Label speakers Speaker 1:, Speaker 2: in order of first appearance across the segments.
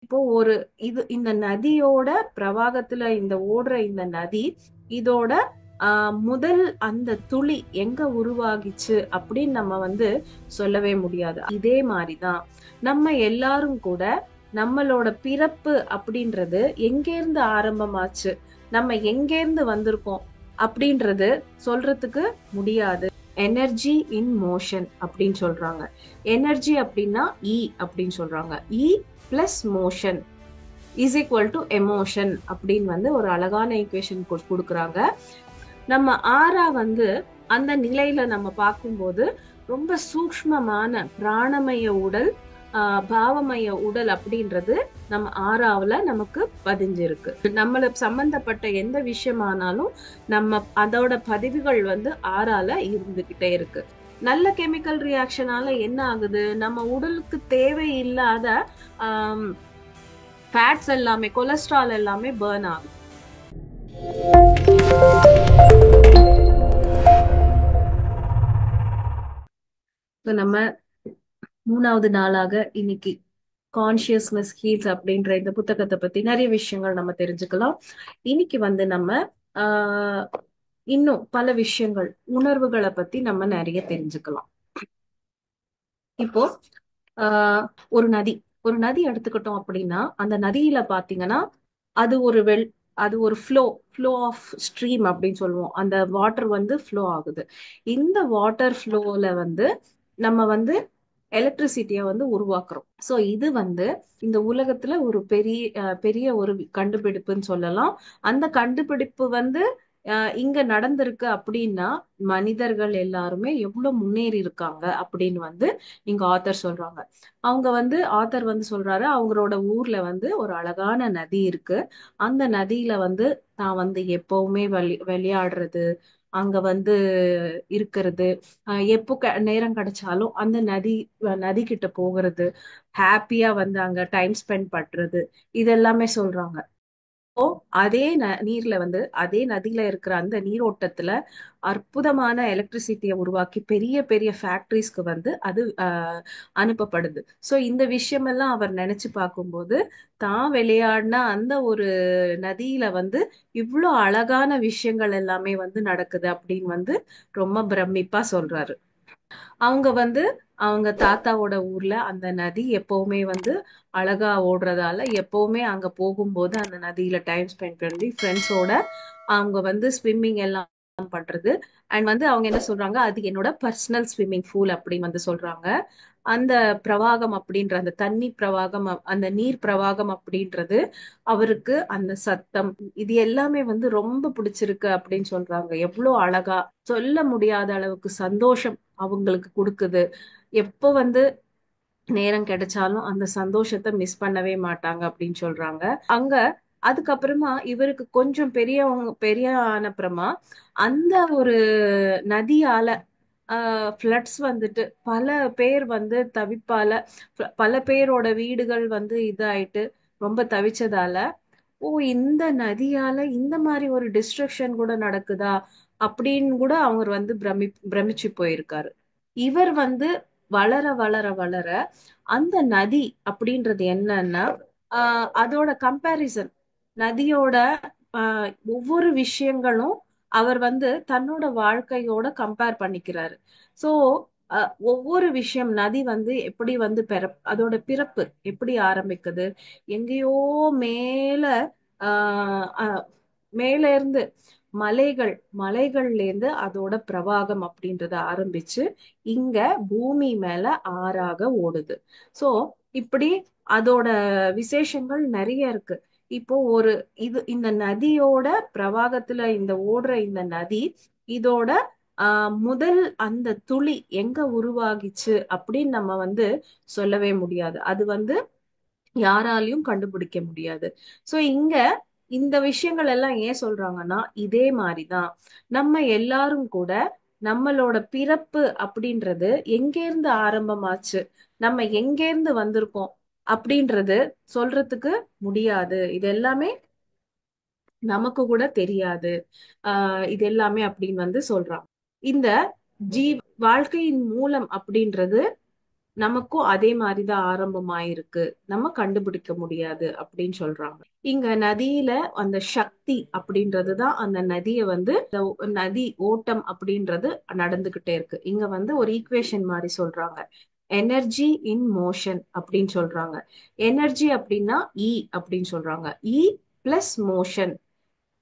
Speaker 1: இப்போ இந்த நதியோட பிரவாகத்துல இந்த ஓடுற இந்த நதி இதோட முதல் அந்த துளி எங்க உருவாகிச்சு அப்படின்னு நம்ம சொல்லவே முடியாது. இதே மாதிரிதான் நம்ம எல்லாரும் கூட நம்மளோட பிறப்பு அப்படின்றது எங்கேருந்து ஆரம்பமாச்சு, நம்ம எங்கேருந்து வந்திருக்கோம் அப்படின்றது சொல்றதுக்கு முடியாது. எனர்ஜி இன் மோஷன் அப்படின்னு சொல்றாங்க. எனர்ஜி அப்படின்னா இ அப்படின்னு சொல்றாங்க. E plus motion is equal to emotion அப்படின்னு ஒரு அழகான ஈக்குவேஷன் கொடுக்குறாங்க. நம்ம ஆறா அந்த நிலையில நம்ம பார்க்கும்போது ரொம்ப சூக்ஷ்மமான பிராணமய உடல், பாவமய உடல் அப்படின்றது நம்ம ஆறாவுல நமக்கு பதிஞ்சிருக்கு. நம்மளுக்கு சம்பந்தப்பட்ட எந்த விஷயமானாலும் நம்ம அதோட பதிவுகள் ஆறால இருந்துகிட்டே இருக்கு. நல்ல கெமிக்கல் ரியாக்ஷனால என்ன ஆகுது, நம்ம உடலுக்கு தேவையில்லாத ஃபேட்ஸ் எல்லாமே, கொலஸ்ட்ரால் எல்லாமே பர்ன் ஆகுது. நம்ம மூணாவது நாளாக இன்னைக்கு கான்சியஸ்னஸ் ஹீல்ஸ் அப்படின்ற இந்த புத்தகத்தை பத்தி நிறைய விஷயங்கள் நம்ம தெரிஞ்சுக்கலாம். இன்னைக்கு நம்ம ஆஹ் இன்னும் பல விஷயங்கள், உணர்வுகளை பத்தி நம்ம நிறைய தெரிஞ்சுக்கலாம். இப்போ ஆஹ் ஒரு நதி ஒரு நதி எடுத்துக்கிட்டோம் அப்படின்னா, அந்த நதியில பாத்தீங்கன்னா அது ஒரு அது ஒரு ஃப்ளோ ஆஃப் ஸ்ட்ரீம் அப்படின்னு சொல்லுவோம். அந்த வாட்டர் ஃப்ளோ ஆகுது. இந்த வாட்டர் ஃப்ளோல நம்ம எலக்ட்ரிசிட்டியை உருவாக்குறோம். சோ இது இந்த உலகத்துல ஒரு பெரிய ஒரு கண்டுபிடிப்புன்னு சொல்லலாம். அந்த கண்டுபிடிப்பு இங்க நடந்திருக்கு அப்படின்னா மனிதர்கள் எல்லாருமே எவ்வளவு முன்னேறி இருக்காங்க அப்படின்னு இங்க ஆத்தர் சொல்றாங்க. அவங்க ஆத்தர் சொல்றாரு, அவங்களோட ஊர்ல ஒரு அழகான நதி இருக்கு. அந்த நதியில தான் எப்பவுமே விளையாடுறது, அங்க இருக்கிறது, எப்போ நேரம் கிடைச்சாலும் அந்த நதி கிட்ட போகிறது, ஹாப்பியா அங்க டைம் ஸ்பெண்ட் பண்றது, இதெல்லாமே சொல்றாங்க. அதே நீர்ல அதே நதியில இருக்கிற அந்த நீரோட்டத்துல அற்புதமான எலக்ட்ரிசிட்டியை உருவாக்கி பெரிய பெரிய ஃபேக்டரிஸ்க்கு அது அனுப்பப்படுது. சோ இந்த விஷயமெல்லாம் அவர் நினைச்சு பார்க்கும்போது தான் விளையாடின அந்த ஒரு நதியில இவ்வளோ அழகான விஷயங்கள் எல்லாமே நடக்குது அப்படின்னு ரொம்ப பிரமிப்பா சொல்றாரு. அவங்க அவங்க தாத்தாவோட ஊர்ல அந்த நதி எப்பவுமே அழகா ஓடுறதால எப்பவுமே அங்க போகும்போது அந்த நதியில டைம் ஸ்பெண்ட் பண்ணி ஃப்ரெண்ட்ஸோட அவங்க ஸ்விம்மிங் எல்லாம் பண்றது. அண்ட் அவங்க என்ன சொல்றாங்க, அது என்னோட பர்சனல் ஸ்விம்மிங் பூல் அப்படின்னு சொல்றாங்க. அந்த பிரவாகம் அப்படின்ற அந்த தண்ணி பிரவாகம், அந்த நீர் பிரவாகம் அப்படின்றது அவருக்கு அந்த சத்தம் இது எல்லாமே ரொம்ப பிடிச்சிருக்கு அப்படின்னு சொல்றாங்க. எவ்வளவு அழகா, சொல்ல முடியாத அளவுக்கு சந்தோஷம் அவங்களுக்கு கொடுக்குது. எப்போ நேரம் கிடைச்சாலும் அந்த சந்தோஷத்தை மிஸ் பண்ணவே மாட்டாங்க அப்படின்னு சொல்றாங்க. அங்க அதுக்கப்புறமா இவருக்கு கொஞ்சம் பெரிய ஆனப்புறமா அந்த ஒரு நதியால ஃப்ளட்ஸ் பல பேர் தவிப்பால, பல பேரோட வீடுகள் இதாயிட்டு ரொம்ப தவிச்சதால, ஓ இந்த நதியால இந்த மாதிரி ஒரு டிஸ்ட்ரக்ஷன் கூட நடக்குதா அப்படின்னு கூட அவர் பிரமிச்சு போயிருக்காரு. இவர் வளர வளர வளர அந்த நதி அப்படின்றது என்னன்னா, அதோட கம்பேரிசன், நதியோட ஒவ்வொரு விஷயங்களும் அவர் தன்னோட வாழ்க்கையோட கம்பேர் பண்ணிக்கிறாரு. சோ ஒவ்வொரு விஷயம், நதி எப்படி அதோட பிறப்பு எப்படி ஆரம்பிக்குது, எங்கேயோ மேல ஆஹ் மேல இருந்து மலைகள்ல இருந்து அதோட பிரவாகம் அப்படின்றத ஆரம்பிச்சு இங்க பூமி மேல ஆறாக ஓடுது. சோ இப்படி அதோட விசேஷங்கள் நிறைய இருக்கு. இப்போ இந்த நதியோட பிரவாகத்துல இந்த ஓடுற இந்த நதி இதோட முதல் அந்த துளி எங்க உருவாகிச்சு அப்படின்னு நம்ம சொல்லவே முடியாது. அது யாராலையும் கண்டுபிடிக்க முடியாது. சோ இங்க இந்த விஷயங்கள் எல்லாம் ஏன் சொல்றாங்கன்னா, இதே மாதிரிதான் நம்ம எல்லாரும் கூட நம்மளோட பிறப்பு அப்படின்றது எங்கேருந்து ஆரம்பமாச்சு, நம்ம எங்கேருந்து வந்திருக்கோம் அப்படின்றது சொல்றதுக்கு முடியாது. இது எல்லாமே நமக்கு கூட தெரியாது. இது எல்லாமே அப்படின்னு சொல்றாங்க. இந்த ஜீ வாழ்க்கையின் மூலம் அப்படின்றது நமக்கும் அதே மாதிரிதான் ஆரம்பமாயிருக்கு, நம்ம கண்டுபிடிக்க முடியாது அப்படின்னு சொல்றாங்க. இங்க நதியில அந்த சக்தி அப்படின்றதுதான், அந்த நதியை வந்து நதி ஓட்டம் அப்படின்றது நடந்துகிட்டே இருக்கு. இங்க வந்து ஒரு ஈக்குவேஷன் மாதிரி சொல்றாங்க, எனர்ஜி இன் மோஷன் அப்படின்னு சொல்றாங்க. எனர்ஜி அப்படின்னா இ அப்படின்னு சொல்றாங்க. E plus motion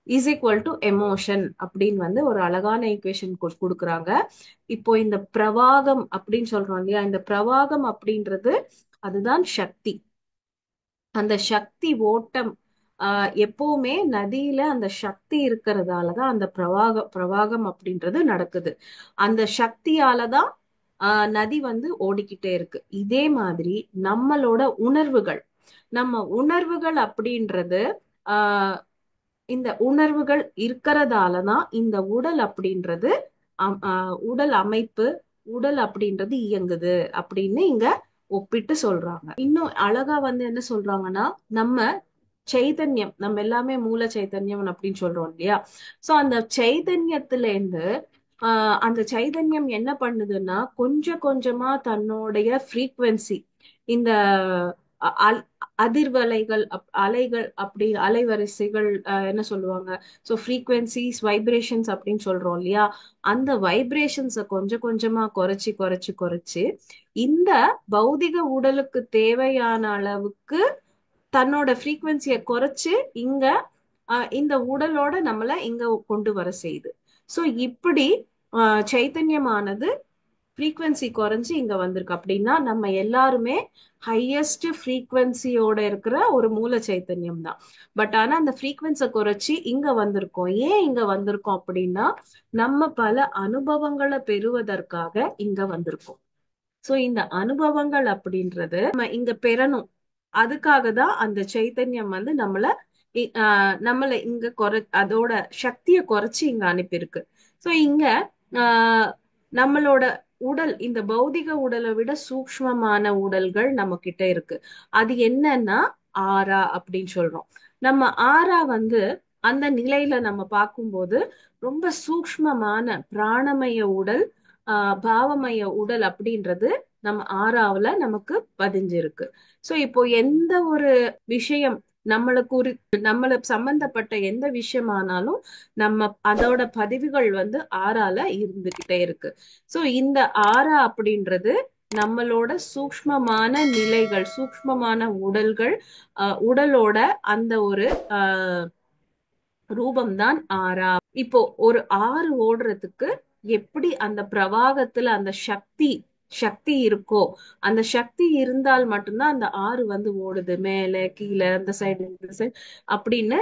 Speaker 1: is equal to emotion அப்படின்னு வந்து ஒரு அழகான ஈக்குவேஷன் கொடுக்குறாங்க. இப்போ இந்த பிரவாகம் அப்படின்னு சொல்றோம் இல்லையா, இந்த பிரவாகம் அப்படின்றது அதுதான் சக்தி. அந்த சக்தி ஓட்டம் எப்பவுமே நதியில அந்த சக்தி இருக்கிறதாலதான் அந்த பிரவாகம் அப்படின்றது நடக்குது. அந்த சக்தியாலதான் நதி வந்து ஓடிக்கிட்டே இருக்கு. இதே மாதிரி நம்மளோட உணர்வுகள், நம்ம உணர்வுகள் அப்படின்றது ஆஹ் இந்த உணர்வுகள் இருக்கிறதாலதான் இந்த உடல் அப்படின்றது உடல் அமைப்பு, உடல் அப்படின்றது இயங்குது அப்படின்னு இங்க ஒப்பிட்டு சொல்றாங்க. இன்னும் அழகா வந்து என்ன சொல்றாங்கன்னா, நம்ம சைதன்யம், நம்ம எல்லாமே மூல சைதன்யம் அப்படின்னு சொல்றோம் இல்லையா. சோ அந்த சைதன்யத்துல இருந்து அந்த சைதன்யம் என்ன பண்ணுதுன்னா, கொஞ்சம் கொஞ்சமா தன்னுடைய ஃப்ரீக்வன்சி, இந்த அ- அல்- அதிர்வலைகள் அலைகள் அப்படி அலைவரிசைகள் என்ன சொல்லுவாங்க, ஸோ ஃப்ரீக்வன்சிஸ் வைப்ரேஷன்ஸ் அப்படின்னு சொல்றோம் இல்லையா, அந்த வைப்ரேஷன்ஸை கொஞ்சம் கொஞ்சமா குறைச்சி குறைச்சி குறைச்சு இந்த பௌதிக உடலுக்கு தேவையான அளவுக்கு தன்னோட ஃப்ரீக்வன்சியை குறைச்சு இங்க இந்த உடலோட நம்மள இங்க கொண்டு வர செய்யுது. சோ இப்படி சைத்தன்யமானது ஃப்ரீக்வன்சி குறைஞ்சு இங்க வந்திருக்கு. அப்படின்னா நம்ம எல்லாருமே ஹையஸ்ட் ஃப்ரீக்வன்சியோட இருக்கிற ஒரு மூல சைத்தன்யம் தான். பட் ஆனா அந்த ஃப்ரீக்வன்சியை குறைச்சி இங்க வந்திருக்கோம். ஏன் இங்க வந்திருக்கோம் அப்படின்னா, நம்ம பல அனுபவங்களை பெறுவதற்காக இங்க வந்திருக்கோம். சோ இந்த அனுபவங்கள் அப்படின்றது நம்ம இங்க பெறணும். அதுக்காக தான் அந்த சைத்தன்யம் வந்து நம்மள இங்க அதோட சக்தியை குறைச்சு இங்க அனுப்பியிருக்கு. சோ இங்க ஆஹ் நம்மளோட உடல், இந்த பௌதிக உடலை விட சூக்ஷ்மமான உடல்கள் நம்ம கிட்ட இருக்கு. அது என்னன்னா ஆரா அப்படின்னு சொல்றோம். நம்ம ஆரா வந்து அந்த நிலையில நம்ம பார்க்கும்போது ரொம்ப சூக்ஷ்மமான பிராணமய உடல், பாவமய உடல் அப்படின்றது நம்ம ஆறாவுல நமக்கு பதிஞ்சிருக்கு. சோ இப்போ எந்த ஒரு விஷயம் நம்மள சம்பந்தப்பட்ட எந்த விஷயமானாலும் நம்ம அதோட பதிவுகள் வந்து ஆறால இருந்துகிட்டே இருக்கு. சோ இந்த ஆறா அப்படின்றது நம்மளோட சூக்ஷ்மமான நிலைகள், சூக்ஷ்மமான உடல்கள், உடலோட அந்த ஒரு ஆஹ் ரூபம்தான் ஆறா. இப்போ ஒரு ஆறு ஓடுறதுக்கு எப்படி அந்த பிரவாகத்துல அந்த சக்தி சக்தி இருக்கோ, அந்த சக்தி இருந்தால் மட்டும்தான் அந்த ஆறு வந்து ஓடுது, மேல கீழே அந்த சைடு இந்த சைடு அப்படின்னு.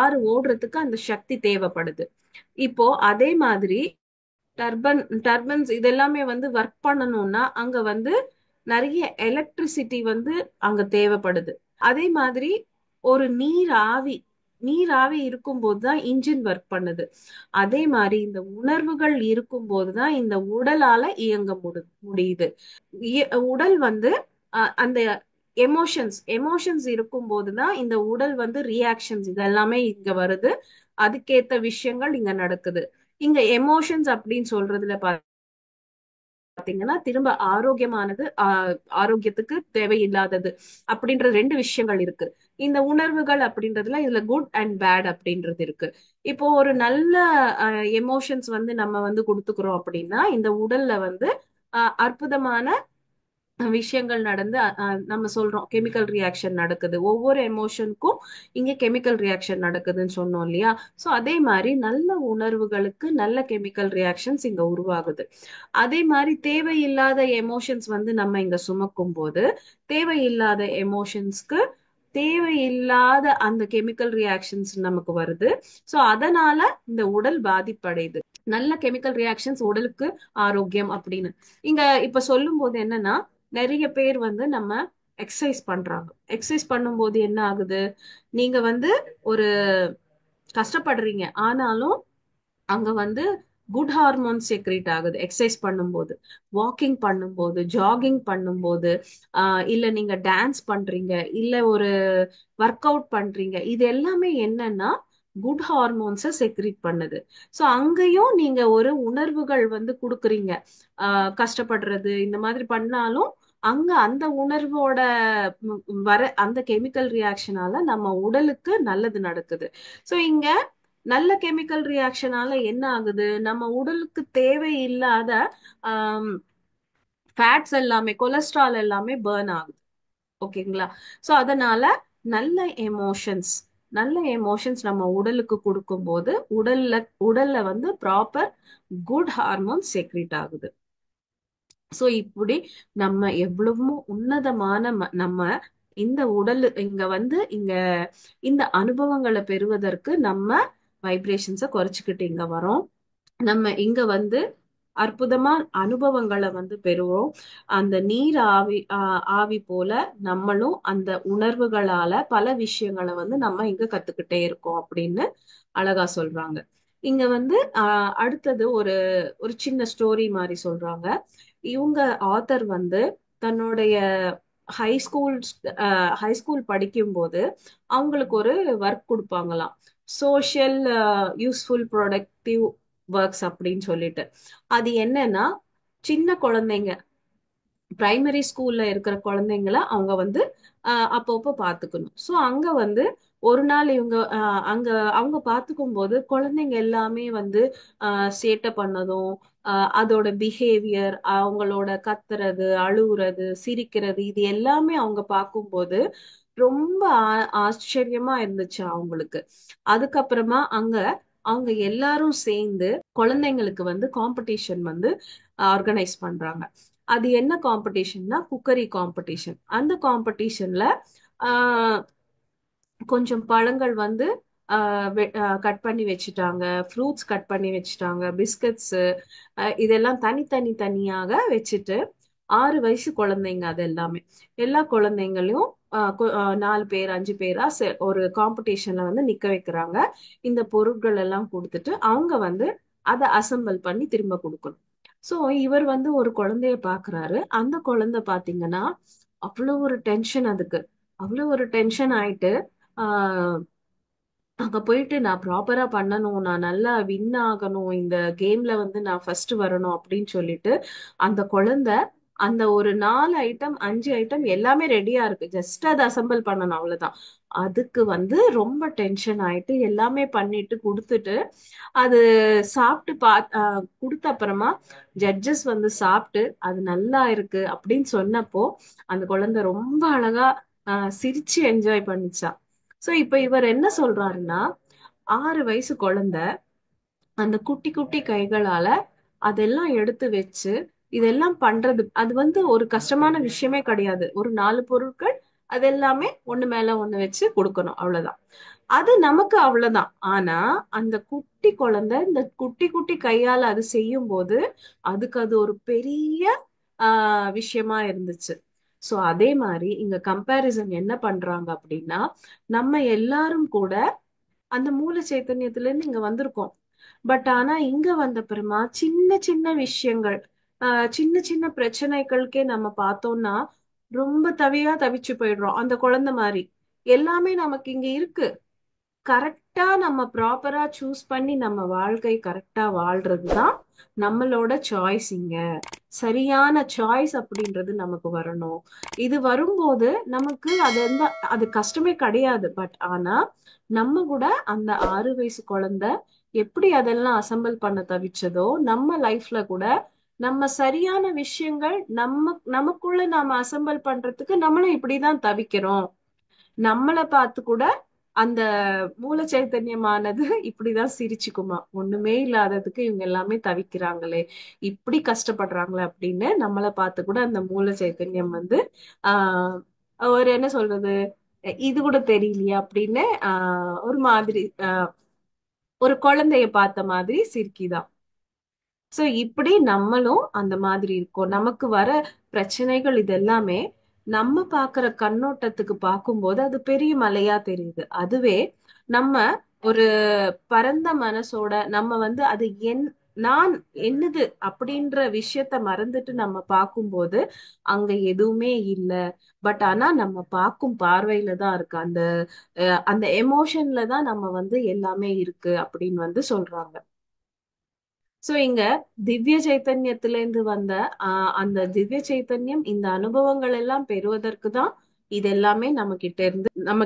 Speaker 1: ஆறு ஓடுறதுக்கு அந்த சக்தி தேவைப்படுது. இப்போ அதே மாதிரி டர்பன்ஸ் இதெல்லாமே வந்து ஒர்க் பண்ணணும்னா அங்க வந்து நிறைய எலக்ட்ரிசிட்டி வந்து அங்க தேவைப்படுது. அதே மாதிரி ஒரு நீர் ஆவி இருக்கும்போது தான் இன்ஜின் ஒர்க் பண்ணுது. அதே மாதிரி இந்த உணர்வுகள் இருக்கும்போது தான் இந்த உடலால இயங்க முடியுது. உடல் வந்து அந்த எமோஷன்ஸ் இருக்கும்போது தான் இந்த உடல் வந்து ரியாக்ஷன்ஸ் இதெல்லாமே இங்க வருது. அதுக்கேத்த விஷயங்கள் இங்க நடக்குது. இங்க எமோஷன்ஸ் அப்படின்னு சொல்றதுல பாத்தீங்கன்னா திரும்ப ஆரோக்கியமானது, ஆரோக்கியத்துக்கு தேவையில்லாதது அப்படின்ற ரெண்டு விஷயங்கள் இருக்கு. இந்த உணர்வுகள் அப்படின்றதுல இதுல குட் அண்ட் பேட் அப்படின்றது இருக்கு. இப்போ ஒரு நல்ல எமோஷன்ஸ் வந்து நம்ம வந்து கொடுத்துக்கிறோம் அப்படின்னா இந்த உடல்ல வந்து அற்புதமான விஷயங்கள் நடந்து நம்ம சொல்றோம் கெமிக்கல் ரியாக்ஷன் நடக்குது. ஒவ்வொரு எமோஷனுக்கும் இங்க கெமிக்கல் ரியாக்ஷன் நடக்குதுன்னு சொன்னோம் இல்லையா. சோ அதே மாதிரி நல்ல உணர்வுகளுக்கு நல்ல கெமிக்கல் ரியாக்ஷன்ஸ் இங்க உருவாகுது. அதே மாதிரி தேவையில்லாத எமோஷன்ஸ் வந்து நம்ம இங்க சுமக்கும் போது தேவையில்லாத எமோஷன்ஸ்க்கு தேவையில்லாத அந்த கெமிக்கல் ரியாக்ஷன்ஸ் நமக்கு வருது. சோ அதனால இந்த உடல் பாதிப்படையுது. நல்ல கெமிக்கல் ரியாக்ஷன்ஸ் உடலுக்கு ஆரோக்கியம் அப்படின்னு இங்க இப்ப சொல்லும் போது என்னன்னா, நிறைய பேர் வந்து நம்ம எக்ஸசைஸ் பண்றாங்க. எக்ஸசைஸ் பண்ணும்போது என்ன ஆகுது, நீங்க வந்து ஒரு கஷ்டப்படுறீங்க ஆனாலும் அங்க வந்து குட் ஹார்மோன்ஸ் செக்ரேட் ஆகுது எக்ஸசைஸ் பண்ணும்போது. வாக்கிங் பண்ணும்போது, ஜாகிங் பண்ணும்போது, இல்ல நீங்க டான்ஸ் பண்றீங்க, இல்ல ஒரு ஒர்க் அவுட் பண்றீங்க, இது எல்லாமே என்னன்னா குட் ஹார்மோன்ஸை செக்ரேட் பண்ணுது. சோ அங்கேயும் நீங்க ஒரு உணர்வுகள் வந்து கொடுக்குறீங்க. கஷ்டப்படுறது இந்த மாதிரி பண்ணாலும் அங்க அந்த உணர்வோட வர அந்த கெமிக்கல் ரியாக்ஷனால நம்ம உடலுக்கு நல்லது நடக்குது. சோ இங்க நல்ல கெமிக்கல் ரியாக்ஷனால என்ன ஆகுது, நம்ம உடலுக்கு தேவையில்லாத ஃபேட்ஸ் எல்லாமே, கொலஸ்ட்ரால் எல்லாமே பேர்ன் ஆகுது. ஓகேங்களா? சோ அதனால நல்ல எமோஷன்ஸ் நல்ல எமோஷன்ஸ் நம்ம உடலுக்கு கொடுக்கும்போது உடல்ல வந்து ப்ராப்பர் குட் ஹார்மோன் செக்ரீட் ஆகுது. சோ இப்படி நம்ம எவ்வளவோ உன்னதமான நம்ம இந்த உடல் இங்க வந்து இந்த அனுபவங்களை பெறுவதற்கு நம்ம வைப்ரேஷன்ஸை குறைச்சிக்கிட்டு இங்க வரோம். நம்ம இங்க வந்து அற்புதமா அனுபவங்களை வந்து பெறுவோம். அந்த நீர் ஆவி ஆவி போல நம்மளும் அந்த உணர்வுகளால பல விஷயங்களை வந்து நம்ம இங்க கத்துக்கிட்டே இருக்கோம் அப்படின்னு அழகா சொல்றாங்க. இங்க வந்து அடுத்தது ஒரு ஒரு சின்ன ஸ்டோரி மாதிரி சொல்றாங்க. இவங்க ஆத்தர் வந்து தன்னுடைய ஹை ஸ்கூல் ஹை ஸ்கூல் படிக்கும்போது அவங்களுக்கு ஒரு ஒர்க் கொடுப்பாங்களாம். சோஷியல் யூஸ்ஃபுல் ப்ரொடக்டிவ் ஒர்க்ஸ் அப்படின்னு சொல்லிட்டு. அது என்னன்னா, சின்ன குழந்தைங்க பிரைமரி ஸ்கூல்ல இருக்கிற குழந்தைங்கள அவங்க வந்து அப்பப்போ பாத்துக்கணும். சோ அங்க வந்து ஒரு நாள் இவங்க அங்க அவங்க பாத்துக்கும் போது குழந்தைங்க எல்லாமே வந்து சேட்டை பண்ணதும், அதோட பிஹேவியர், அவங்களோட கத்துறது, அழுவுறது, சிரிக்கிறது, இது எல்லாமே அவங்க பார்க்கும்போது ரொம்ப ஆச்சரியமா இருந்துச்சு அவங்களுக்கு. அதுக்கப்புறமா அவங்க எல்லாரும் சேர்ந்து குழந்தைங்களுக்கு வந்து காம்படிஷன் வந்து ஆர்கனைஸ் பண்றாங்க. அது என்ன காம்படிஷன்னா குக்கரி காம்படிஷன். அந்த காம்படிஷன்ல ஆஹ் கொஞ்சம் பழங்கள் வந்து கட் பண்ணி வச்சுட்டாங்க, ஃப்ரூட்ஸ் கட் பண்ணி வச்சுட்டாங்க, பிஸ்கட்ஸ் இதெல்லாம் தனித்தனி தனியாக வச்சுட்டு 6 வயசு குழந்தைங்க அது எல்லாமே, எல்லா குழந்தைங்களையும் 4 பேர் 5 பேரா ஒரு காம்படிஷன்ல வந்து நிக்க வைக்கிறாங்க. இந்த பொருட்கள் எல்லாம் கொடுத்துட்டு அவங்க வந்து அதை அசெம்பிள் பண்ணி திரும்ப கொடுக்கணும். சோ இவர் வந்து ஒரு குழந்தைய பாக்குறாரு. அந்த குழந்தை பாத்தீங்கன்னா அவ்வளவு ஒரு டென்ஷன், அதுக்கு அவ்வளவு ஒரு டென்ஷன் ஆயிட்டு ஆஹ் அங்க போயிட்டு நான் ப்ராப்பரா பண்ணணும், நான் நல்லா வின் ஆகணும், இந்த கேம்ல வந்து நான் ஃபர்ஸ்ட் வரணும் அப்படின்னு சொல்லிட்டு அந்த குழந்தை அந்த ஒரு 4 ஐட்டம் 5 ஐட்டம் எல்லாமே ரெடியா இருக்கு, ஜஸ்ட் அதை அசெம்பிள் பண்ணணும் அவ்வளவுதான். அதுக்கு வந்து ரொம்ப டென்ஷன் ஆயிட்டு எல்லாமே பண்ணிட்டு கொடுத்துட்டு அது சாப்பிட்டு கொடுத்த அப்புறமா ஜட்ஜஸ் வந்து சாப்பிட்டு அது நல்லா இருக்கு அப்படின்னு சொன்னப்போ அந்த குழந்தை ரொம்ப அழகா சிரிச்சு என்ஜாய் பண்ணிச்சா. சோ இப்ப இவர் என்ன சொல்றாருன்னா, 6 வயசு குழந்தை அந்த குட்டி குட்டி கைகளால அதெல்லாம் எடுத்து வச்சு இதெல்லாம் பண்றது, அது வந்து ஒரு கஷ்டமான விஷயமே கிடையாது. ஒரு 4 பொருட்கள் அது எல்லாமே ஒண்ணு மேல ஒண்ணு வச்சு கொடுக்கணும், அவ்வளவுதான். அது நமக்கு அவ்வளவுதான். ஆனா அந்த குட்டி குழந்தை இந்த குட்டி குட்டி கையால அது செய்யும் போது அதுக்கு அது ஒரு பெரிய விஷயமா இருந்துச்சு. சோ அதே மாதிரி இங்க கம்பேரிசன் என்ன பண்றாங்க அப்படின்னா, நம்ம எல்லாரும் கூட அந்த மூல சைத்தன்யத்துல இருந்து இங்க வந்திருக்கோம். பட் ஆனா இங்க வந்த பிறமா சின்ன சின்ன விஷயங்கள், சின்ன சின்ன பிரச்சனைகளுக்கே நம்ம பார்த்தோம்னா ரொம்ப தவிச்சு போயிடுறோம். அந்த குழந்தை மாதிரி எல்லாமே நமக்கு இங்க இருக்கு. கரெக்டா நம்ம ப்ராப்பரா சூஸ் பண்ணி நம்ம வாழ்க்கை கரெக்டா வாழ்றதுதான் நம்மளோட சாய்ஸ். இங்க சரியான சாய்ஸ் அப்படின்றது நமக்கு வரணும். இது வரும்போது நமக்கு அது வந்து அது கஷ்டமே கிடையாது. பட் ஆனா நம்ம கூட அந்த 6 வயசு குழந்தை எப்படி அதெல்லாம் அசெம்பிள் பண்ண தவிச்சதோ, நம்ம லைஃப்ல கூட நம்ம சரியான விஷயங்கள் நமக்குள்ள நாம அசெம்பிள் பண்றதுக்கு நம்மளும் இப்படிதான் தவிக்கிறோம். நம்மளை பார்த்து கூட அந்த மூல சைத்தன்யமானது இப்படிதான் சிரிச்சுக்குமா, ஒண்ணுமே இல்லாததுக்கு இவங்க எல்லாமே தவிக்கிறாங்களே, இப்படி கஷ்டப்படுறாங்களே அப்படின்னு நம்மளை பார்த்து கூட அந்த மூல சைத்தன்யம் வந்து ஆஹ் ஒரு என்ன சொல்றது, இது கூட தெரியலையா அப்படின்னு ஒரு மாதிரி ஒரு குழந்தைய பார்த்த மாதிரி சிரிக்கிதான். சோ இப்படி நம்மளும் அந்த மாதிரி இருக்கோம். நமக்கு வர பிரச்சனைகள் இதெல்லாமே நம்ம பாக்குற கண்ணோட்டத்துக்கு பார்க்கும்போது அது பெரிய மலையா தெரியுது. அதுவே நம்ம ஒரு பரந்த மனசோட நம்ம வந்து அது நான் என்னது அப்படின்ற விஷயத்த மறந்துட்டு நம்ம பார்க்கும்போது அங்க எதுவுமே இல்லை. பட் ஆனா நம்ம பார்க்கும் பார்வையில தான் இருக்கு, அந்த எமோஷன்ல தான் நம்ம வந்து எல்லாமே இருக்கு அப்படின்னு வந்து சொல்றாங்க. சோ இங்க திவ்ய சைத்தன்யத்துல இருந்து வந்த அந்த திவ்ய சைத்தன்யம் இந்த அனுபவங்கள் எல்லாம் பெறுவதற்கு தான் இது எல்லாமே நம்ம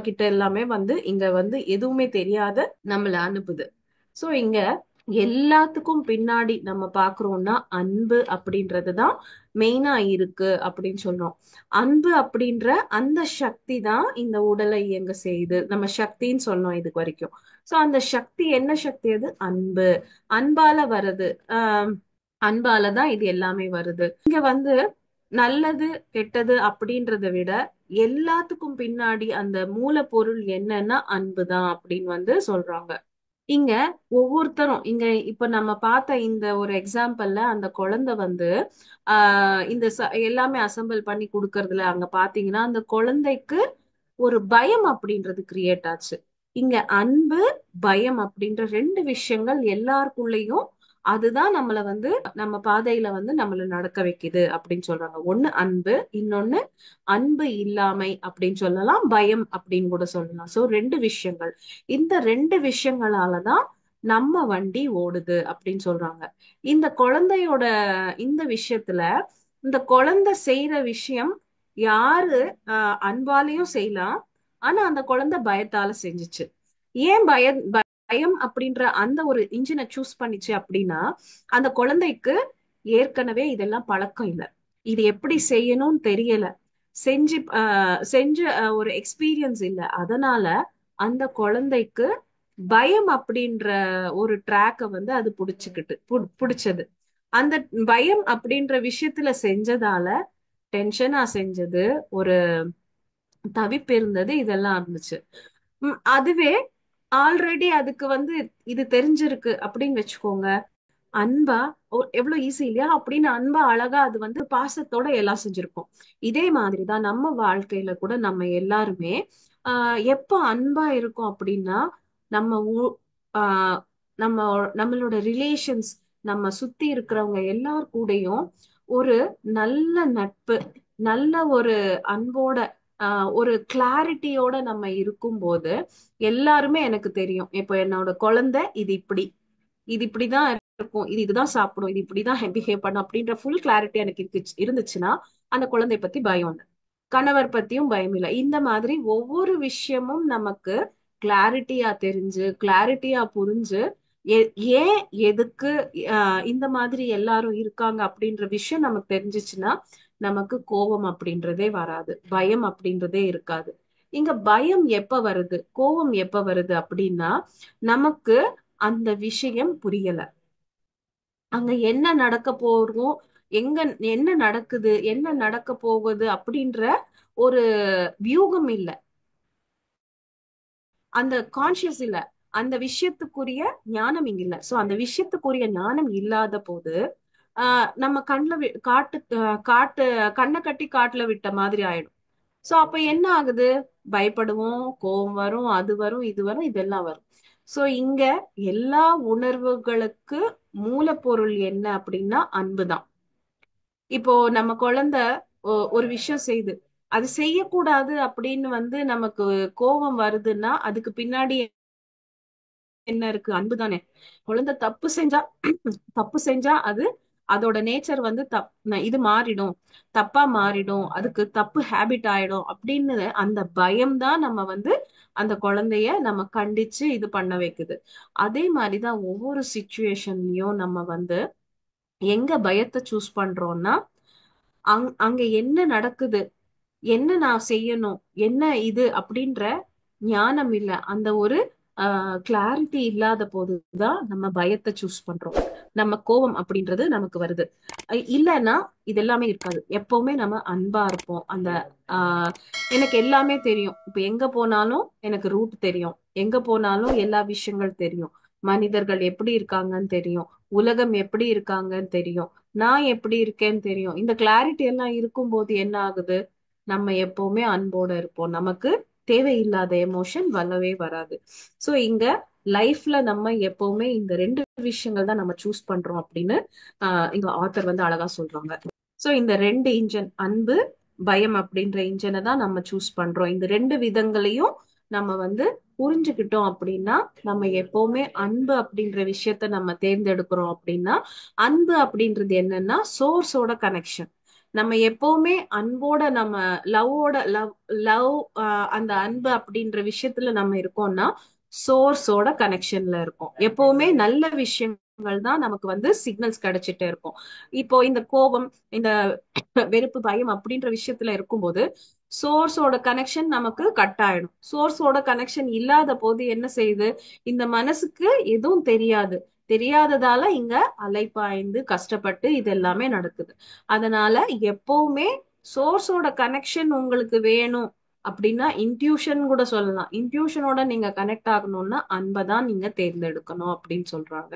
Speaker 1: கிட்ட எல்லாமே வந்து இங்க வந்து எதுவுமே தெரியாத நம்மள அனுப்புது. சோ இங்க எல்லாத்துக்கும் பின்னாடி நம்ம பாக்குறோம்னா அன்பு அப்படின்றதுதான் மெயினா இருக்கு அப்படின்னு சொல்றோம். அன்பு அப்படின்ற அந்த சக்தி தான் இந்த உடலை இயங்க செய்யுது. நம்ம சக்தின்னு சொன்னோம் இதுக்கு வரைக்கும். சோ அந்த சக்தி என்ன சக்தி? அது அன்பு. அன்பால வருது. அன்பால தான் இது எல்லாமே வருது. இங்க வந்து நல்லது கெட்டது அப்படின்றத விட எல்லாத்துக்கும் பின்னாடி அந்த மூலப்பொருள் என்னன்னா அன்புதான் அப்படின்னு வந்து சொல்றாங்க. இங்க ஒவ்வொருத்தரும் இங்க இப்ப நம்ம பார்த்த இந்த ஒரு எக்ஸாம்பிள்ல அந்த குழந்தை வந்து இந்த எல்லாமே அசெம்பிள் பண்ணி கொடுக்கறதுல அங்க பாத்தீங்கன்னா அந்த குழந்தைக்கு ஒரு பயம் அப்படின்றது கிரியேட் ஆச்சு. இங்க அன்பு, பயம் அப்படின்ற ரெண்டு விஷயங்கள் எல்லாருக்குள்ளயும் அதுதான் நம்மள வந்து நம்ம பாதையில வந்து நம்மள நடக்க வைக்குது அப்படின்னு சொல்றாங்க. ஒண்ணு அன்பு, இன்னொன்னு அன்பு இல்லாமை அப்படின்னு சொல்லலாம், பயம் அப்படின்னு கூட சொல்லலாம். சோ ரெண்டு விஷயங்கள். இந்த ரெண்டு விஷயங்களாலதான் நம்ம வண்டி ஓடுது அப்படின்னு சொல்றாங்க. இந்த குழந்தையோட இந்த விஷயத்துல இந்த குழந்தை செய்யற விஷயம் யாரு அன்பாலையும் செய்யலாம். ஆனா அந்த குழந்தை பயத்தால செஞ்சுச்சு. ஏன் பயம் அப்படின்ற அந்த ஒரு இன்ஜினை சூஸ் பண்ணிச்சு அப்படின்னா அந்த குழந்தைக்கு ஏற்கனவே இதெல்லாம் பழக்கம் இல்லை. இது எப்படி செய்யணும்னு தெரியல. செஞ்ச ஒரு எக்ஸ்பீரியன்ஸ் இல்லை. அதனால அந்த குழந்தைக்கு பயம் அப்படின்ற ஒரு ட்ராக்க வந்து அது புடிச்சது. அந்த பயம் அப்படின்ற விஷயத்துல செஞ்சதால டென்ஷனா செஞ்சது, ஒரு தவிப்பு இருந்தது, இதெல்லாம் இருந்துச்சு. அதுவே ஆல்ரெடி அதுக்கு வந்து இது தெரிஞ்சிருக்கு அப்படின்னு வச்சுக்கோங்க. அன்பா எவ்வளவு ஈஸி இல்லையா அப்படின்னு அன்பா அழகா அது வந்து பாசத்தோட எல்லாம் செஞ்சிருக்கும். இதே மாதிரிதான் நம்ம வாழ்க்கையில கூட நம்ம எல்லாருமே எப்ப அன்பா இருக்கும் அப்படின்னா நம்ம ஆஹ் நம்ம நம்மளோட ரிலேஷன்ஸ், நம்ம சுத்தி இருக்கிறவங்க எல்லார் கூடயும் ஒரு நல்ல நட்பு, நல்ல ஒரு அன்போட ஒரு கிளாரிட்டியோட நம்ம இருக்கும்போது எல்லாருமே எனக்கு தெரியும். இப்போ என்னோட குழந்தை இது இப்படிதான் இருக்கும், இதுதான் சாப்பிடும், இது இப்படிதான் பிஹேவ் பண்ணும் அப்படின்ற ஃபுல் கிளாரிட்டி எனக்கு இருந்துச்சுன்னா அந்த குழந்தை பத்தி பயம் இல்லை. கணவர் பத்தியும் பயம் இல்லை. இந்த மாதிரி ஒவ்வொரு விஷயமும் நமக்கு கிளாரிட்டியா தெரிஞ்சு கிளாரிட்டியா புரிஞ்சு ஏன் எதுக்கு இந்த மாதிரி எல்லாரும் இருக்காங்க அப்படின்ற விஷயம் நமக்கு தெரிஞ்சிச்சுன்னா நமக்கு கோபம் அப்படின்றதே வராது, பயம் அப்படின்றதே இருக்காது. இங்க பயம் எப்ப வருது, கோபம் எப்ப வருது அப்படின்னா நமக்கு அந்த விஷயம் புரியல. அங்க என்ன நடக்க போறோம், எங்க என்ன நடக்குது, என்ன நடக்க போகுது அப்படின்ற ஒரு வியூகம் இல்ல, அந்த கான்சியஸ் இல்ல, அந்த விஷயத்துக்குரிய ஞானம் இங்க இல்ல. சோ அந்த விஷயத்துக்குரிய ஞானம் இல்லாத போது நம்ம கண்ணுல காட்டு கண்ணை கட்டி காட்டுல விட்ட மாதிரி ஆயிடும். சோ அப்ப என்ன ஆகுது? பயப்படுவோம், கோபம் வரும், அது வரும், இது வரும், இதெல்லாம் வரும். சோ இங்க எல்லா உணர்வுகளுக்கு மூலப்பொருள் என்ன அப்படின்னா அன்புதான். இப்போ நம்ம குழந்தை ஒரு விஷயம் செய்யுது, அது செய்யக்கூடாது அப்படின்னு வந்து நமக்கு கோபம் வருதுன்னா அதுக்கு பின்னாடி என்ன இருக்கு? அன்பு தானே. குழந்தை தப்பு செஞ்சா அது அதோட நேச்சர் வந்து இது மாறிடும், தப்பா மாறிடும், அதுக்கு தப்பு ஹேபிட் ஆயிடும் அப்படின்னு அந்த பயம் தான் நம்ம வந்து அந்த குழந்தைய நம்ம கண்டிச்சு இது பண்ண வைக்குது. அதே மாதிரிதான் ஒவ்வொரு சிச்சுவேஷன்லயும் நம்ம வந்து எங்க பயத்தை சூஸ் பண்றோம்னா அங்க என்ன நடக்குது, என்ன நான் செய்யணும், என்ன இது அப்படின்ற ஞானம் இல்ல, அந்த ஒரு கிளாரிட்டி இல்லாத போதுதான் நம்ம பயத்தை சூஸ் பண்றோம். நம்ம கோபம் அப்படின்றது நமக்கு வருது. இல்லைன்னா இது எல்லாமே இருக்காது. எப்பவுமே நம்ம அன்பா இருப்போம். அந்த ஆஹ் எனக்கு எல்லாமே தெரியும், இப்ப எங்க போனாலும் எனக்கு ரூட் தெரியும், எங்க போனாலும் எல்லா விஷயங்கள் தெரியும், மனிதர்கள் எப்படி இருக்காங்கன்னு தெரியும், உலகம் எப்படி இருக்காங்கன்னு தெரியும், நான் எப்படி இருக்கேன்னு தெரியும். இந்த கிளாரிட்டி எல்லாம் இருக்கும்போது என்ன ஆகுது? நம்ம எப்பவுமே அன்போட இருப்போம். நமக்கு தேவையில்லாத எமோஷன் வரவே வராது. சோ இங்க லைஃப்ல நம்ம எப்பவுமே இந்த ரெண்டு விஷயங்கள் தான் நம்ம சூஸ் பண்றோம் அப்படின்னு இங்க ஆத்தர் வந்து அழகா சொல்றாங்க. சோ இந்த ரெண்டு இன்ஜின், அன்பு, பயம் அப்படின்ற இன்ஜினை தான் நம்ம சூஸ் பண்றோம். இந்த ரெண்டு விதங்களையும் நம்ம வந்து புரிஞ்சுக்கிட்டோம் அப்படின்னா, நம்ம எப்பவுமே அன்பு அப்படின்ற விஷயத்த நம்ம தேர்ந்தெடுக்கிறோம் அப்படின்னா, அன்பு அப்படின்றது என்னன்னா சோர்ஸோட கனெக்ஷன். நம்ம எப்பவுமே அன்போட நம்ம லவ்வோட லவ் லவ் அந்த அன்பு அப்படின்ற விஷயத்துல நம்ம இருக்கோம்னா சோர்ஸோட கனெக்ஷன்ல இருக்கும். எப்பவுமே நல்ல விஷயங்கள் தான் நமக்கு வந்து சிக்னல்ஸ் கிடைச்சிட்டே இருக்கும். இப்போ இந்த கோபம், இந்த வெறுப்பு, பயம் அப்படின்ற விஷயத்துல இருக்கும்போது சோர்ஸோட கனெக்ஷன் நமக்கு கட் ஆயிடும். சோர்ஸோட கனெக்ஷன் இல்லாத போது என்ன செய்யுது, இந்த மனசுக்கு எதுவும் தெரியாது. தெரியாததால இங்க அலைப்பாய்ந்து கஷ்டப்பட்டு இது எல்லாமே நடக்குது. அதனால எப்பவுமே சோர்ஸோட கனெக்ஷன் உங்களுக்கு வேணும் அப்படின்னா, இன்ட்யூஷன் கூட சொல்லலாம். இன்ட்யூஷனோட நீங்க கனெக்ட் ஆகணும்னா அன்பை தான் நீங்க தேர்ந்தெடுக்கணும் அப்படின்னு சொல்றாங்க.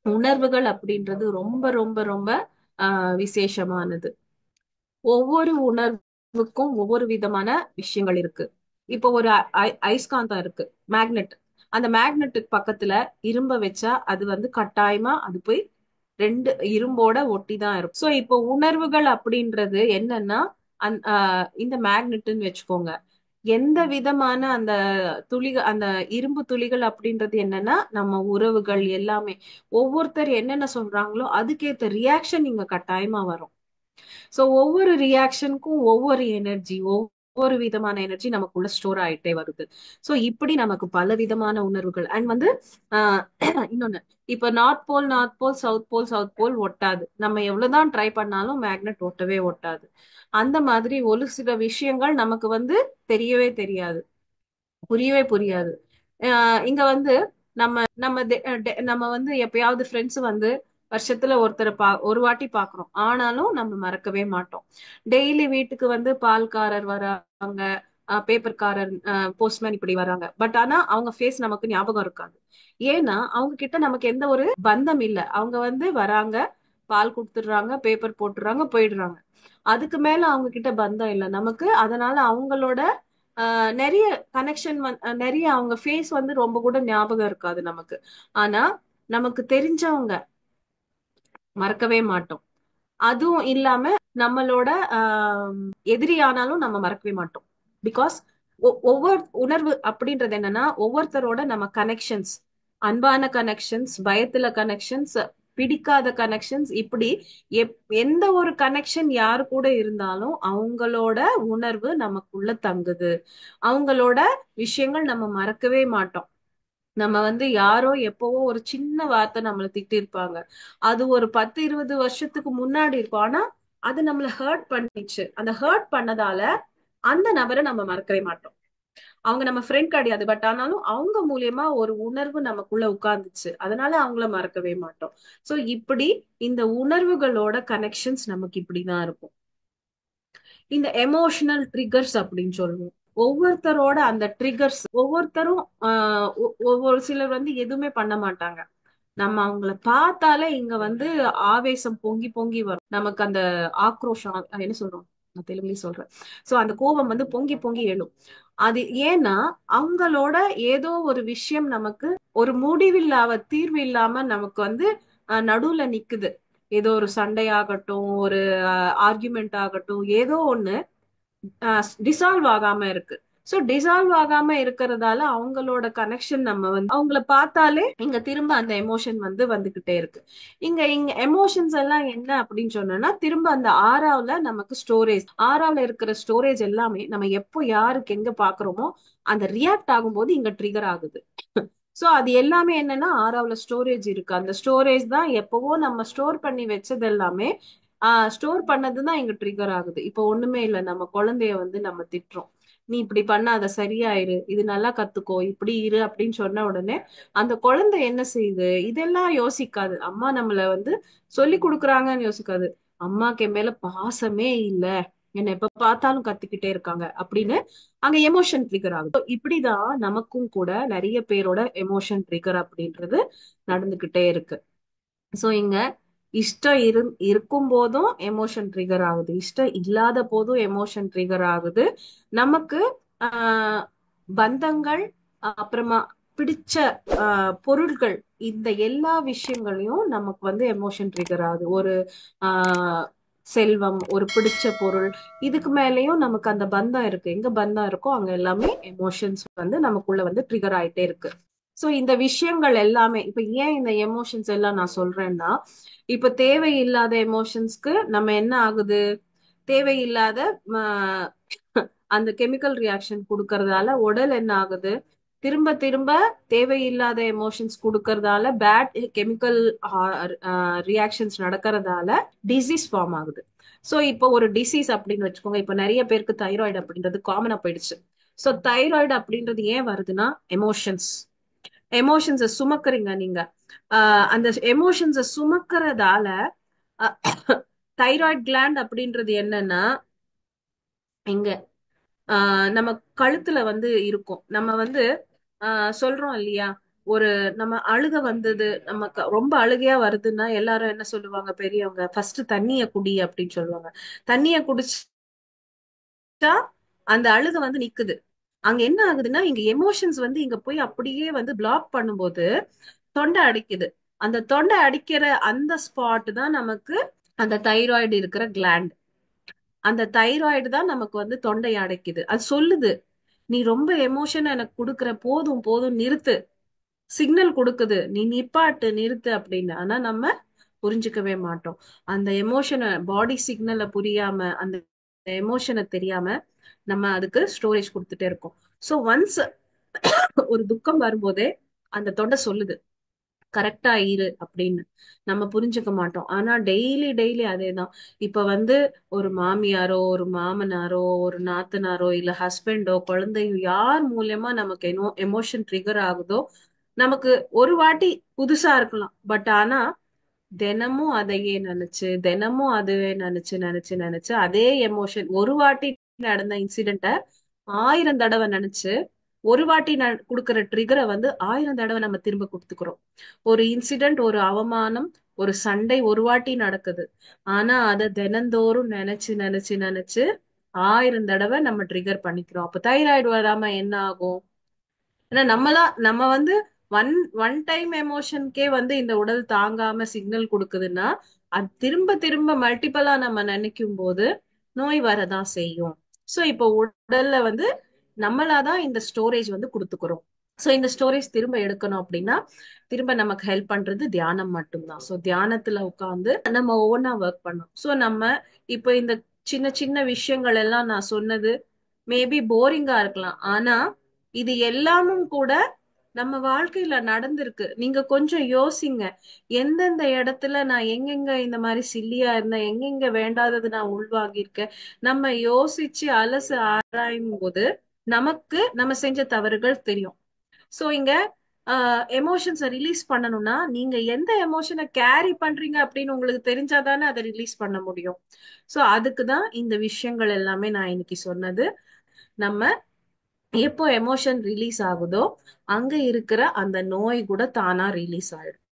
Speaker 1: உணர்வுகள் அப்படின்றது ரொம்ப ரொம்ப ரொம்ப விசேஷமானது. ஒவ்வொரு உணர்வுக்கும் ஒவ்வொரு விதமான விஷயங்கள் இருக்கு. இப்போ ஒரு ஐஸ்காந்தம் இருக்கு, மேக்னெட். அந்த மேக்னெட்டுக்கு பக்கத்துல இரும்ப வச்சா அது வந்து கட்டாயமா அது போய் ரெண்டு இரும்போட ஒட்டி தான் இருக்கும். சோ இப்போ உணர்வுகள் அப்படின்றது என்னன்னா, இந்த மேக்னெட்னு வச்சுக்கோங்க. எந்த விதமான அந்த துளிகள், அந்த இரும்பு துளிகள் அப்படின்றது என்னன்னா நம்ம உறவுகள் எல்லாமே. ஒவ்வொருத்தர் என்னென்ன சொல்றாங்களோ அதுக்கேத்த ரியாக்ஷன் இங்க கட்டாயமா வரும். சோ ஒவ்வொரு ரியாக்ஷனுக்கும் ஒவ்வொரு எனர்ஜி, ஒவ்வொரு விதமான எனர்ஜி நமக்குள்ள ஸ்டோர் ஆயிட்டே வருது. சோ இப்படி நமக்கு பல விதமான உணர்வுகள். அண்ட் வந்து ஆஹ் இன்னொன்னு, இப்ப north pole north pole, south pole south pole ஒட்டாது. நம்ம எவ்வளவுதான் ட்ரை பண்ணாலும் மேக்னெட் ஒட்டவே ஒட்டாது. அந்த மாதிரி ஒரு சில விஷயங்கள் நமக்கு வந்து தெரியவே தெரியாது, புரியவே புரியாது. இங்க வந்து நம்ம நம்ம வந்து எப்பயாவது ஃப்ரெண்ட்ஸ் வந்து வருஷத்துல ஒருத்தரை ஒரு வாட்டி பாக்குறோம், ஆனாலும் நம்ம மறக்கவே மாட்டோம். டெய்லி வீட்டுக்கு வந்து பால்காரர் வராங்க, பேப்பர்காரர், போஸ்ட்மேன் இப்படி வராங்க. பட் ஆனா அவங்க ஃபேஸ் நமக்கு ஞாபகம் இருக்காது. ஏன்னா அவங்க கிட்ட நமக்கு எந்த ஒரு பந்தம் இல்ல. அவங்க வந்து வராங்க, பால் கொடுத்துடுறாங்க, பேப்பர் போட்டுறாங்க, போயிடுறாங்க. அதுக்கு மேல அவங்க கிட்ட பந்தம் இல்ல நமக்கு. அதனால அவங்களோட நிறைய கனெக்ஷன் நிறைய அவங்க ஃபேஸ் வந்து ரொம்ப கூட ஞாபகம் இருக்காது நமக்கு. ஆனா நமக்கு தெரிஞ்சவங்க மறக்கவே மாட்டோம். அதுவும் இல்லாம நம்மளோட எதிரி ஆனாலும் நம்ம மறக்கவே மாட்டோம். பிகாஸ் ஒவ்வொரு உணர்வு அப்படின்றது என்னன்னா ஒவ்வொருத்தரோட நம்ம கனெக்ஷன்ஸ், அன்பான கனெக்ஷன்ஸ், பயத்துல கனெக்ஷன்ஸ், பிடிக்காத கனெக்ஷன்ஸ், இப்படி எந்த ஒரு கனெக்ஷன் யாரு கூட இருந்தாலும் அவங்களோட உணர்வு நமக்குள்ள தங்குது. அவங்களோட விஷயங்கள் நம்ம மறக்கவே மாட்டோம். நம்ம வந்து யாரோ எப்பவோ ஒரு சின்ன வார்த்தை நம்மளை திட்டிருப்பாங்க, அது ஒரு 10 20 வருஷத்துக்கு முன்னாடி இருக்கும். ஆனா அது நம்மள ஹர்ட் பண்ணிச்சு. அந்த ஹர்ட் பண்ணதால அந்த நபரை நம்ம மறக்கவே மாட்டோம். அவங்க நம்ம ஃப்ரெண்ட் கிடையாது, பட் ஆனாலும் அவங்க மூலியமா ஒரு உணர்வு நமக்குள்ள உட்கார்ந்துச்சு, அதனால அவங்கள மறக்கவே மாட்டோம். சோ இப்படி இந்த உணர்வுகளோட கனெக்ஷன்ஸ் நமக்கு இப்படிதான் இருக்கும். இந்த எமோஷனல் ட்ரிகர்ஸ் அப்படின்னு சொல்லுவோம். ஒவ்வொருத்தரோட அந்த ட்ரிகர்ஸ், ஒவ்வொருத்தரும் ஒவ்வொரு சிலர் வந்து எதுவுமே பண்ண மாட்டாங்க. நம்ம அவங்கள பார்த்தாலே இங்க வந்து ஆவேசம் பொங்கி பொங்கி வரும் நமக்கு. அந்த ஆக்ரோஷம், என்ன சொல்றோம், நான் தெலுங்குலயும் சொல்றேன். சோ அந்த கோபம் வந்து பொங்கி பொங்கி எழும். அது ஏன்னா அவங்களோட ஏதோ ஒரு விஷயம் நமக்கு ஒரு முடிவில்லாத தீர்வு இல்லாம நமக்கு வந்து நடுவுல நிக்குது. ஏதோ ஒரு சண்டையாகட்டும், ஒரு ஆர்குமெண்ட் ஆகட்டும், ஏதோ ஒண்ணு டிசால்வ் ஆகாம இருக்கு. சோ டிசால்வ் ஆகாம இருக்கிறதால அவங்களோட கனெக்ஷன் நம்ம வந்து அவங்கள பார்த்தாலே இங்க திரும்ப அந்த எமோஷன் வந்து வந்துகிட்டே இருக்கு. இங்க இங்க எமோஷன்ஸ் எல்லாம் என்ன அப்படின்னு சொன்னோம்னா, திரும்ப அந்த ஆறாவுல நமக்கு ஸ்டோரேஜ், ஆறாவுல இருக்கிற ஸ்டோரேஜ் எல்லாமே நம்ம எப்போ யாருக்கு எங்க பாக்குறோமோ அந்த ரியாக்ட் ஆகும்போது இங்க ட்ரிகர் ஆகுது. சோ அது எல்லாமே என்னன்னா ஆறாவுல ஸ்டோரேஜ் இருக்கு. அந்த ஸ்டோரேஜ் தான் எப்பவோ நம்ம ஸ்டோர் பண்ணி வச்சது எல்லாமே ஸ்டோர் பண்ணதுதான் இங்க ட்ரிகர் ஆகுது. இப்போ ஒண்ணுமே இல்ல, நம்ம குழந்தைய வந்து நம்ம திட்டுறோம், நீ இப்படி பண்ணாத, சரியாயிரு, இது நல்லா கத்துக்கோ, இப்படி இரு அப்படின்னு சொன்ன உடனே அந்த குழந்தை என்ன செய்யுது, இதெல்லாம் யோசிக்காது. அம்மா நம்மள வந்து சொல்லி கொடுக்குறாங்கன்னு யோசிக்காது. அம்மாக்கு என் மேல பாசமே இல்ல, என்ன எப்ப பார்த்தாலும் கத்திக்கிட்டே இருக்காங்க அப்படின்னு அங்க எமோஷன் ட்ரிகர் ஆகுது. So இப்படிதான் நமக்கும் கூட நிறைய பேரோட எமோஷன் ட்ரிகர் அப்படின்றது நடந்துகிட்டே இருக்கு. சோ இங்க இஷ்டம் இருக்கும் போதும் எமோஷன் ட்ரிகர் ஆகுது, இஷ்டம் இல்லாத போதும் எமோஷன் ட்ரிகர் ஆகுது. நமக்கு ஆஹ் பந்தங்கள், அப்புறமா பிடிச்ச பொருட்கள், இந்த எல்லா விஷயங்களையும் நமக்கு வந்து எமோஷன் ட்ரிகர் ஆகுது. ஒரு ஆஹ் செல்வம், ஒரு பிடிச்ச பொருள், இதுக்கு மேலயும் நமக்கு அந்த பந்தம் இருக்கு. எங்க பந்தம் இருக்கோ அங்க எல்லாமே எமோஷன்ஸ் வந்து நமக்குள்ள வந்து ட்ரிகர் ஆயிட்டே இருக்கு. சோ இந்த விஷயங்கள் எல்லாமே இப்ப ஏன் இந்த எமோஷன்ஸ் எல்லாம் நான் சொல்றேன்னா, இப்ப தேவையில்லாத எமோஷன்ஸ்க்கு நம்ம என்ன ஆகுது, தேவையில்லாத ஆஹ், அந்த கெமிக்கல் ரியாக்ஷன் கொடுக்கறதால உடல் என்ன ஆகுது, திரும்ப திரும்ப தேவையில்லாத எமோஷன்ஸ் கொடுக்கறதால பேட் கெமிக்கல் ரியாக்ஷன்ஸ் நடக்கறதால டிசீஸ் ஃபார்ம் ஆகுது. சோ இப்போ ஒரு டிசீஸ் அப்படின்னு வச்சுக்கோங்க, இப்ப நிறைய பேருக்கு தைராய்டு அப்படின்றது காமனா போயிடுச்சு. சோ தைராய்டு அப்படின்றது ஏன் வருதுன்னா எமோஷன்ஸ். எமோஷன்ஸை சுமக்குறீங்க நீங்க. அந்த எமோஷன்ஸை சுமக்கிறதால தைராய்டு கிளாண்ட் அப்படின்றது என்னன்னா, இங்க நம்ம கழுத்துல வந்து இருக்கும். நம்ம வந்து சொல்றோம் இல்லையா, ஒரு நம்ம அழுக வந்தது, நமக்கு ரொம்ப அழுகையா வருதுன்னா எல்லாரும் என்ன சொல்லுவாங்க பெரியவங்க, ஃபர்ஸ்ட் தண்ணிய குடி அப்படின்னு சொல்லுவாங்க. தண்ணிய குடிச்சா அந்த அழுக வந்து நிக்குது. அங்க என்ன ஆகுதுன்னா இங்க எமோஷன்ஸ் வந்து இங்க போய் அப்படியே வந்து பிளாக் பண்ணும்போது தொண்டை அடைக்குது. அந்த தொண்டை அடிக்கிற அந்த ஸ்பாட் தான் நமக்கு அந்த தைராய்டு இருக்கிற கிளாண்ட். அந்த தைராய்டு தான் நமக்கு வந்து தொண்டையை அடைக்குது. அது சொல்லுது, நீ ரொம்ப எமோஷன் எனக்கு கொடுக்குற, போதும் போதும் நிறுத்து. சிக்னல் கொடுக்குது, நீ நிப்பாட்டு நிறுத்து அப்படின்னு. ஆனா நம்ம புரிஞ்சுக்கவே மாட்டோம். அந்த எமோஷனை, பாடி சிக்னலை புரியாம, அந்த எமோஷனை தெரியாம நம்ம அதுக்கு ஸ்டோரேஜ் கொடுத்துட்டே இருக்கோம். சோ ஒன்ஸ் ஒரு துக்கம் வரும்போதே அந்த தொண்டை சொல்லுது கரெக்டா இரு அப்படின்னு. நம்ம புரிஞ்சுக்க மாட்டோம். ஆனா டெய்லி டெய்லி அதேதான். இப்ப வந்து ஒரு மாமியாரோ, ஒரு மாமனாரோ, ஒரு நாத்தனாரோ, இல்ல ஹஸ்பண்டோ, குழந்தையோ, யார் மூலியமா நமக்கு எமோஷன் ட்ரிகர் ஆகுதோ, நமக்கு ஒரு வாட்டி புதுசா இருக்கலாம். பட் ஆனா தினமும் அதையே நினைச்சு, தினமும் அதுவே நினைச்சு நினைச்சு நினைச்சு அதே எமோஷன், ஒரு வாட்டி நடந்த இன்சிடென்ட 1000 தடவை நினைச்சு, ஒரு வாட்டி கொடுக்குற ட்ரிகரை வந்து 1000 தடவை நம்ம திரும்ப கொடுத்துக்கிறோம். ஒரு இன்சிடென்ட், ஒரு அவமானம், ஒரு சண்டை ஒரு வாட்டி நடக்குது. ஆனா அதை தினந்தோறும் நினைச்சு நினைச்சு நினைச்சு 1000 தடவை நம்ம ட்ரிகர் பண்ணிக்கிறோம். அப்ப தைராய்டு வராம என்ன ஆகும்? ஏன்னா நம்ம வந்து ஒன் ஒன் டைம் எமோஷனுக்கே வந்து இந்த உடல் தாங்காம சிக்னல் கொடுக்குதுன்னா, அது திரும்ப திரும்ப மல்டிபிளா நம்ம நினைக்கும் போது நோய் வரதான் செய்யும். சோ இப்போ உடல்ல வந்து நம்மளாதான் இந்த ஸ்டோரேஜ் வந்து கொடுத்துக்கிறோம். சோ இந்த ஸ்டோரேஜ் திரும்ப எடுக்கணும் அப்படின்னா திரும்ப நமக்கு ஹெல்ப் பண்றது தியானம் மட்டும்தான். சோ தியானத்துல உட்காந்து நம்ம ஓனா ஒர்க் பண்ணோம். சோ நம்ம இப்போ இந்த சின்ன சின்ன விஷயங்கள் எல்லாம் நான் சொன்னது மேபி போரிங்கா இருக்கலாம். ஆனா இது எல்லாமும் கூட நம்ம வாழ்க்கையில நடந்திருக்கு. நீங்க கொஞ்சம் யோசிங்க. எந்தெந்த இடத்துல நான் எங்கெங்க இந்த மாதிரி சில்லியா இருந்தேன், எங்கெங்க வேண்டாதது நான் உள்வாங்கியிருக்கேன். நம்ம யோசிச்சு அலசு ஆராயும் போது நமக்கு நம்ம செஞ்ச தவறுகள் தெரியும். சோ இங்க எமோஷன்ஸை ரிலீஸ் பண்ணணும்னா நீங்க எந்த எமோஷனை கேரி பண்றீங்க அப்படின்னு உங்களுக்கு தெரிஞ்சாதானே அதை ரிலீஸ் பண்ண முடியும். சோ அதுக்குதான் இந்த விஷயங்கள் எல்லாமே நான் இன்னைக்கு சொன்னது. நம்ம எப்போ எமோஷன் ரிலீஸ் ஆகுதோ அங்க இருக்கிற அந்த நோய் கூட தானா ரிலீஸ் ஆயிடும்.